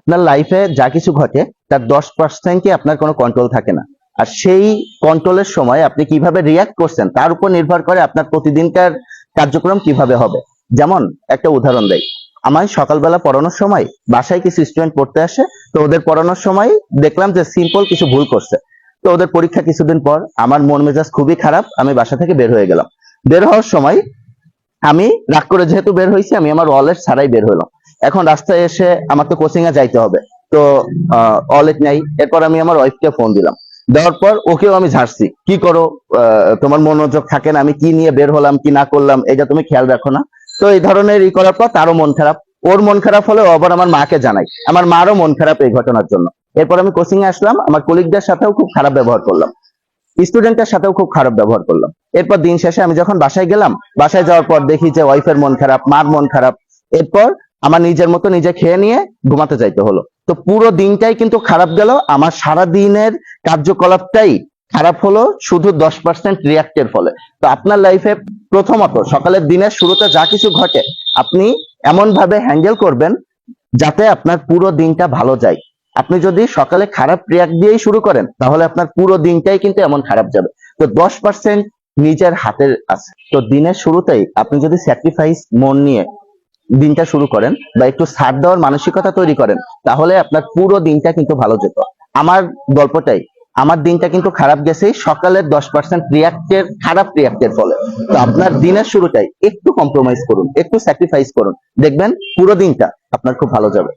আপনার লাইফে যা কিছু ঘটে তার 10% আপনার কোনো কন্ট্রোল থাকে না। আর সেই কন্ট্রোলের সময় আপনি কিভাবে রিয়াক্ট করছেন তার উপর নির্ভর করে আপনার প্রতিদিনকার কার্যক্রম কিভাবে হবে। যেমন একটা উদাহরণ দেই, আমার সকালবেলা পড়ানোর সময় বাসায় কিছু স্টুডেন্ট পড়তে আসে, তো ওদের পড়ানোর সময় দেখলাম যে সিম্পল কিছু ভুল করছে। তো ওদের পরীক্ষা কিছুদিন পর আমার মন মেজাজ খুবই খারাপ, আমি বাসা থেকে বের হয়ে গেলাম। বের হওয়ার সময় আমি রাগ করে যেহেতু বের হয়েছি, আমি আমার ওয়ালেট ছাড়াই বের হলাম। এখন রাস্তায় এসে আমার তো কোচিং এ যাইতে হবে, তো ওয়ালেট নাই। এরপর আমি আমার ওয়াইফকে ফোন দিলাম, দেওয়ার পর ওকেও আমি ঝাড়ছি, কি করো, তোমার মনোযোগ থাকে না, আমি কি নিয়ে বের হলাম কি না করলাম এটা তুমি খেয়াল রাখো না। তো এই ধরনের ই করার পর তারও মন খারাপ, ওর মন খারাপ হলে আবার আমার মাকে জানাই, আমার মারও মন খারাপ এই ঘটনার জন্য। এরপর আমি কোচিং এ আসলাম, আমার কলিগদের সাথেও খুব খারাপ ব্যবহার করলাম, স্টুডেন্টের সাথেও খুব খারাপ ব্যবহার করলাম। এরপর দিন শেষে আমি যখন বাসায় গেলাম, বাসায় যাওয়ার পর দেখি যে ওয়াইফের মন খারাপ, মার মন খারাপ। এরপর আমার নিজের মতো নিজে খেয়ে নিয়ে ঘুমাতে যাইতে হলো। তো পুরো দিনটাই কিন্তু খারাপ গেল, আমার সারা দিনের কার্যকলাপটাই খারাপ হলো শুধু 10% রিয়াক্টের ফলে। তো আপনার লাইফে প্রথমত সকালের দিনের শুরুতে যা কিছু ঘটে আপনি এমন ভাবে হ্যান্ডেল করবেন যাতে আপনার পুরো দিনটা ভালো যায়। আপনি যদি সকালে খারাপ রিয়াক্ট দিয়েই শুরু করেন তাহলে আপনার পুরো দিনটাই কিন্তু এমন খারাপ যাবে। তো 10% নিজের হাতের আছে। তো দিনের শুরুতেই আপনি যদি স্যাক্রিফাইস মন নিয়ে দিনটা শুরু করেন বা একটু ছাড় দেওয়ার মানসিকতা তৈরি করেন, তাহলে আপনার পুরো দিনটা কিন্তু ভালো যেত। আমার গল্পটাই, আমার দিনটা কিন্তু খারাপ গেছে সকালের 10% রিয়াক্টের, খারাপ রিয়াক্টের ফলে। তো আপনার দিনের শুরুটাই একটু কম্প্রোমাইজ করুন, একটু স্যাক্রিফাইস করুন, দেখবেন পুরো দিনটা আপনার খুব ভালো যাবে।